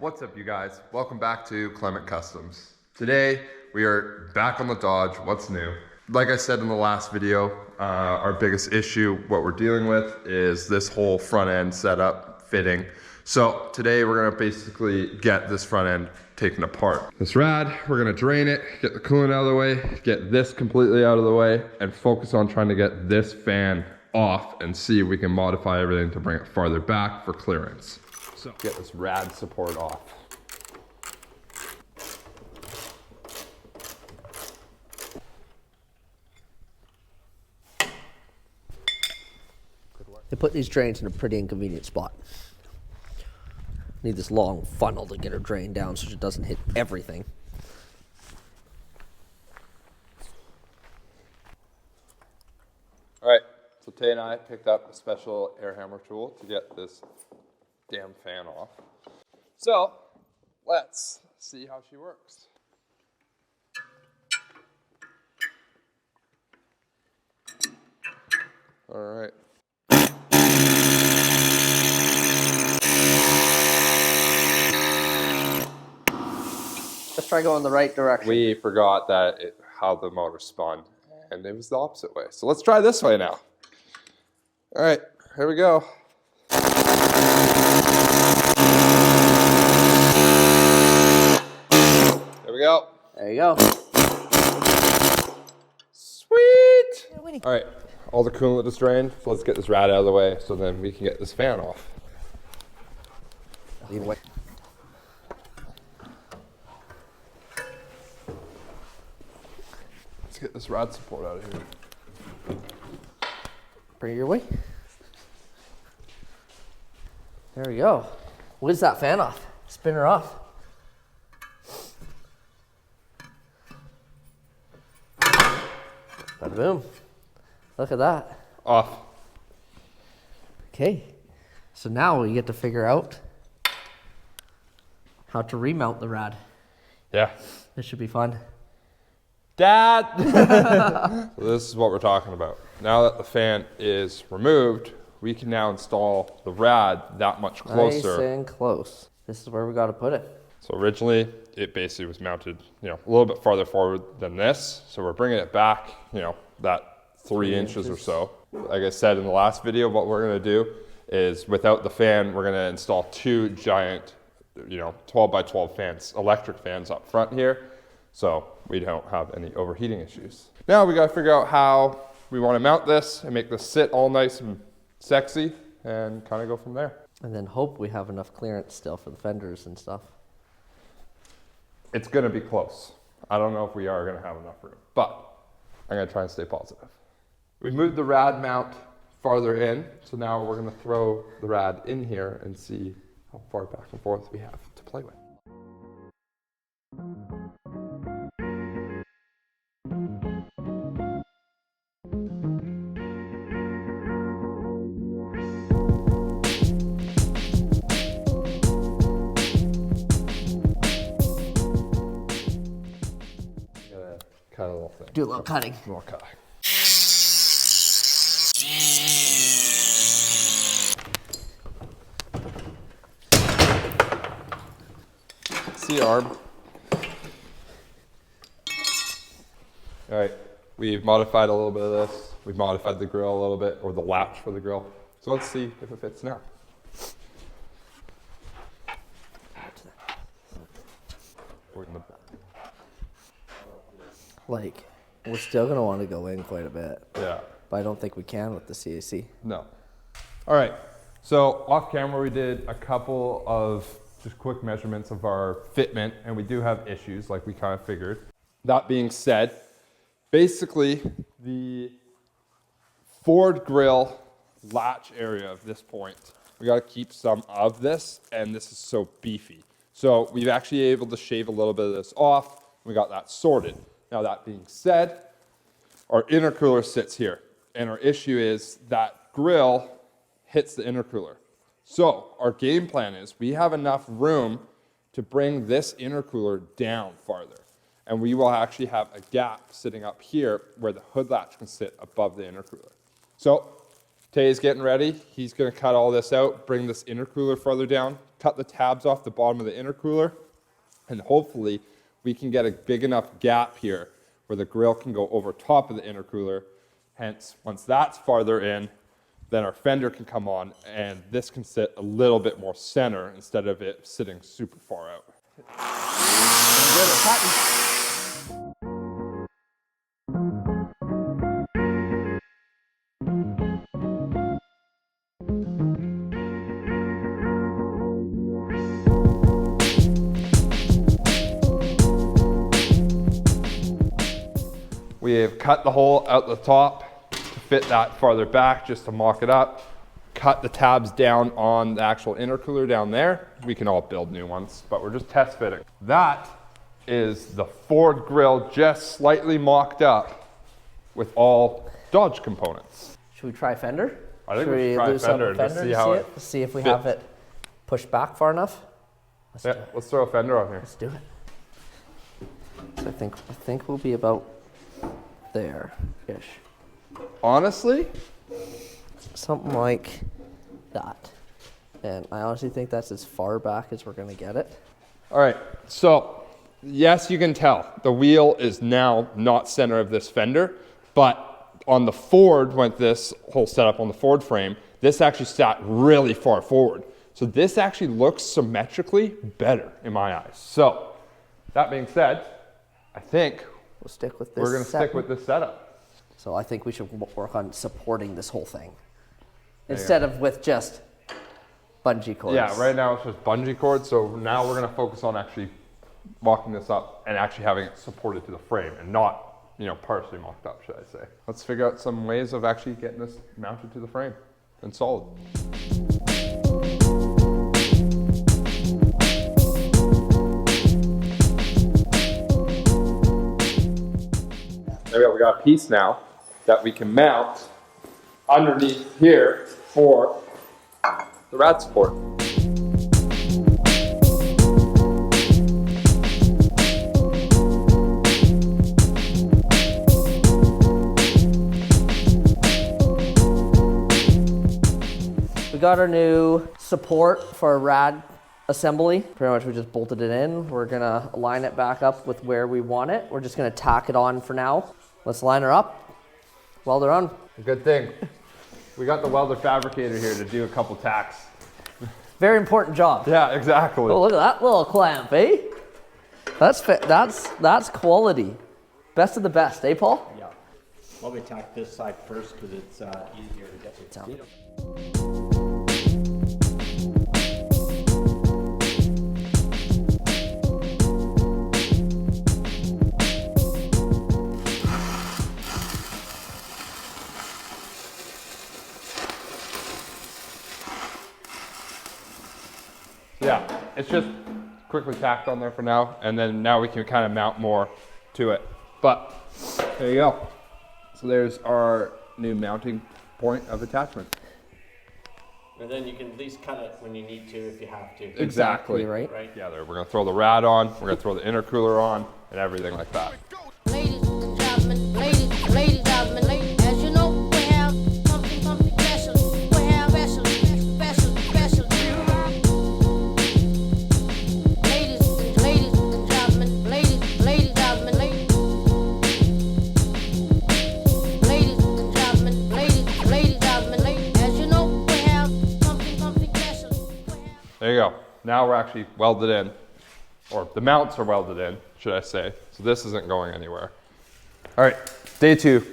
What's up, you guys? Welcome back to Clement Customs. Today, we are back on the Dodge. What's new? Like I said in the last video, our biggest issue, what we're dealing with, is this whole front end setup fitting. So today, we're gonna basically get this front end taken apart. This rad, we're gonna drain it, get the coolant out of the way, get this completely out of the way, and focus on trying to get this fan off and see if we can modify everything to bring it farther back for clearance. So get this rad support off. They put these drains in a pretty inconvenient spot. Need this long funnel to get her drain down so it doesn't hit everything. All right, so Tay and I picked up a special air hammer tool to get this damn fan off. So let's see how she works. All right. Let's try going the right direction. We forgot how the motor spun, and it was the opposite way. So let's try this way now. All right, here we go. There we go. There you go. Sweet. All right, all the coolant is drained, so let's get this rad out of the way so then we can get this fan off. Either way. Let's get this rad support out of here. Bring it your way. There we go. Whiz that fan off. Spin her off. Bada boom. Look at that. Off. Okay. So now we get to figure out how to remount the rad. Yeah. This should be fun. Dad! So this is what we're talking about. Now that the fan is removed, we can now install the rad that much closer. Nice and close. This is where we got to put it. So originally, it basically was mounted, a little bit farther forward than this. So we're bringing it back, that 3 inches or so. Like I said in the last video, what we're gonna do is without the fan, we're gonna install 2 giant, 12 by 12 fans, electric fans up front here. So we don't have any overheating issues. Now we gotta figure out how we wanna mount this and make this sit all nice and sexy and kind of go from there. And then hope we have enough clearance still for the fenders and stuff. It's gonna be close. I don't know if we are gonna have enough room, but I'm gonna try and stay positive. We moved the rad mount farther in, so now we're gonna throw the rad in here and see how far back and forth we have to play with. Cut a little thing. Do a little cutting. More cutting. See arm. All right, we've modified a little bit of this. We've modified the grill a little bit, or the latch for the grill. So let's see if it fits now. Like, we're still going to want to go in quite a bit. Yeah. But I don't think we can with the CAC. No. All right, so off camera we did a couple of just quick measurements of our fitment, and we do have issues like we kind of figured. That being said, basically the Ford grill latch area of this point, we got to keep some of this, and this is so beefy. So we've actually able to shave a little bit of this off. We got that sorted. Now that being said, our intercooler sits here, and our issue is that grill hits the intercooler. So our game plan is we have enough room to bring this intercooler down farther. And we will actually have a gap sitting up here where the hood latch can sit above the intercooler. So Tay's getting ready. He's gonna cut all this out, bring this intercooler farther down, cut the tabs off the bottom of the intercooler, and hopefully we can get a big enough gap here where the grill can go over top of the intercooler. Hence, once that's farther in, then our fender can come on and this can sit a little bit more center instead of it sitting super far out. Good at cutting. We have cut the hole out the top to fit that farther back just to mock it up. Cut the tabs down on the actual intercooler down there. We can all build new ones, but we're just test fitting. That is the Ford grill just slightly mocked up with all Dodge components. Should we try fender? I think we should try fender to see how it see if we fits. have it pushed back far enough. Let's throw a fender on here. Let's do it. So I think we'll be about there-ish. Honestly, something like that. And I honestly think that's as far back as we're gonna get it. All right, so yes, you can tell the wheel is now not center of this fender, but on the Ford, with this whole setup on the Ford frame, this actually sat really far forward. So this actually looks symmetrically better in my eyes. So that being said, I think we'll stick with this. We're gonna stick with this setup. So I think we should work on supporting this whole thing instead of with just bungee cords. Yeah, right now it's just bungee cords. So now we're gonna focus on actually mocking this up and actually having it supported to the frame and not, you know, partially mocked up, should I say. Let's figure out some ways of actually getting this mounted to the frame and solid. There we go, we got a piece now that we can mount underneath here for the rad support. We got our new support for our rad assembly. Pretty much we just bolted it in. We're gonna line it back up with where we want it. We're just gonna tack it on for now. Let's line her up. Weld her on. Good thing. We got the welder fabricator here to do a couple tacks. Very important job. Yeah, exactly. Oh, look at that little clamp, eh? That's quality. Best of the best, eh, Paul? Yeah. Well, we tack this side first because it's easier to get it down. Yeah, it's just quickly tacked on there for now, and then now we can kind of mount more to it. But there you go. So there's our new mounting point of attachment. And then you can at least cut it when you need to if you have to. Exactly. Right? Yeah, there, we're gonna throw the rad on, we're gonna throw the intercooler on, and everything like that. Ladies and gentlemen, ladies and gentlemen, as you know, we have something special. We have special. Ladies and gentlemen, ladies and gentlemen, as you know, we have something special. There you go. Now we're actually welded in, or the mounts are welded in, should I say. So this isn't going anywhere. All right, day 2,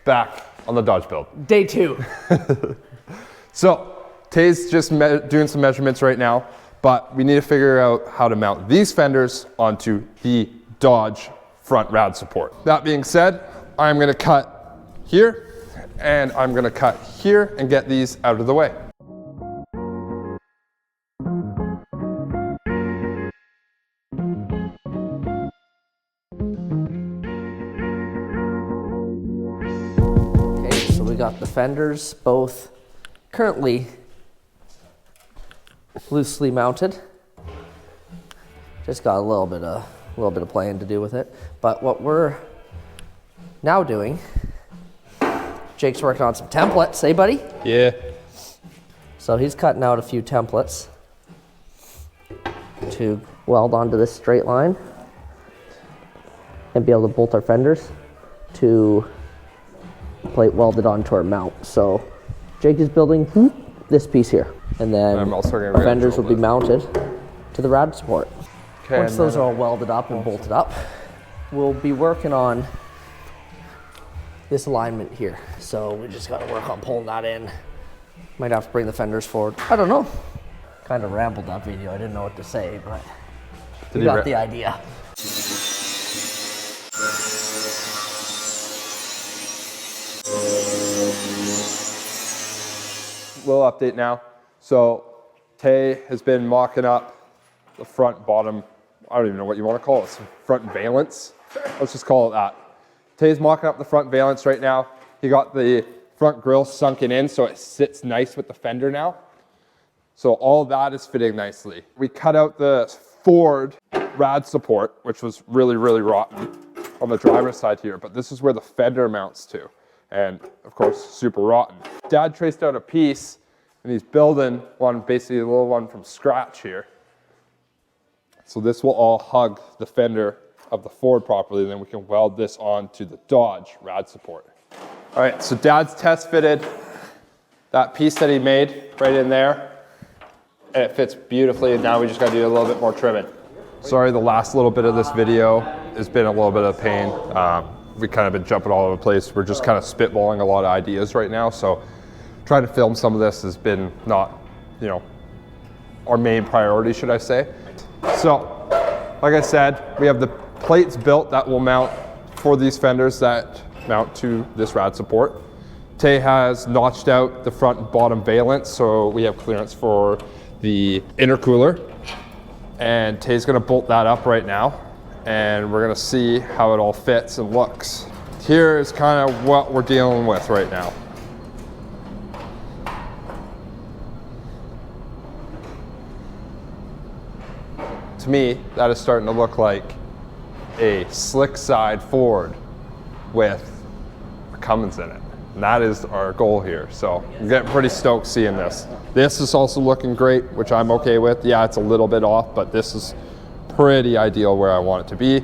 back on the Dodge build. Day 2. So Tay's just doing some measurements right now, but we need to figure out how to mount these fenders onto the Dodge front rad support. That being said, I'm gonna cut here, and I'm gonna cut here and get these out of the way. Okay, so we got the fenders both currently loosely mounted. Just got a little bit of playing to do with it. But what we're now doing, Jake's working on some templates, eh, buddy? Yeah. So he's cutting out a few templates to weld onto this straight line and be able to bolt our fenders to plate welded onto our mount. So Jake is building this piece here, and then I'm also gonna our fenders will be mounted to the rad support. Okay, Once those are all welded up and bolted up, we'll be working on this alignment here. So we just got to work on pulling that in. Might have to bring the fenders forward. I don't know. Kind of rambled that video. I didn't know what to say, but you got the idea. Little update now. So Tay has been mocking up the front bottom, I don't even know what you want to call it, front valance. Let's just call it that. Tay's mocking up the front valance right now. He got the front grille sunken in so it sits nice with the fender now. So all that is fitting nicely. We cut out the Ford rad support, which was really, really rotten on the driver's side here, but this is where the fender mounts to. And of course, super rotten. Dad traced out a piece and he's building one, basically a little one from scratch here. So this will all hug the fender of the Ford properly, and then we can weld this onto the Dodge rad support. All right, so Dad's test fitted that piece that he made right in there, and it fits beautifully, and now we just gotta do a little bit more trimming. Sorry, the last little bit of this video has been a little bit of pain. We kind of been jumping all over the place. We're just kind of spitballing a lot of ideas right now, so trying to film some of this has been not, you know, our main priority, should I say. So, like I said, we have the plates built that will mount for these fenders that mount to this rad support. Tay has notched out the front and bottom valance, so we have clearance for the intercooler. And Tay's gonna bolt that up right now, and we're gonna see how it all fits and looks. Here is kind of what we're dealing with right now. To me, that is starting to look like a slick side Ford with a Cummins in it. And that is our goal here. So I'm getting pretty stoked seeing this. This is also looking great, which I'm okay with. Yeah, it's a little bit off, but this is pretty ideal where I want it to be.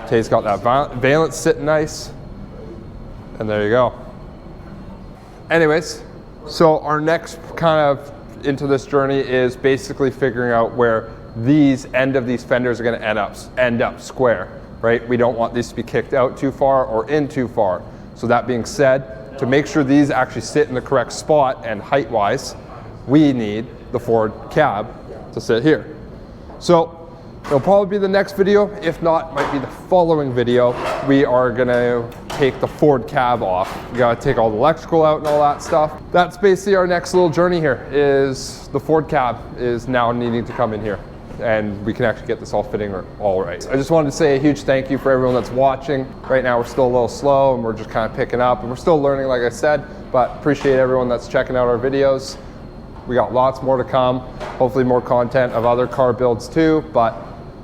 Tay's got that valance sitting nice. And there you go. Anyways, so our next kind of into this journey is basically figuring out where these end of these fenders are going to end up square, right? We don't want these to be kicked out too far or in too far. So that being said, to make sure these actually sit in the correct spot and height-wise, we need the Ford cab to sit here. So it'll probably be the next video. If not, might be the following video. We are gonna take the Ford cab off. We gotta take all the electrical out and all that stuff. That's basically our next little journey here, is the Ford cab is now needing to come in here, and we can actually get this all fitting all right. I just wanted to say a huge thank you for everyone that's watching. Right now we're still a little slow and we're just kind of picking up, and we're still learning, like I said, but appreciate everyone that's checking out our videos. We got lots more to come, hopefully more content of other car builds too, but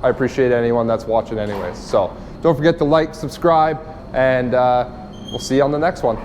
I appreciate anyone that's watching anyways. So don't forget to like, subscribe, and we'll see you on the next one.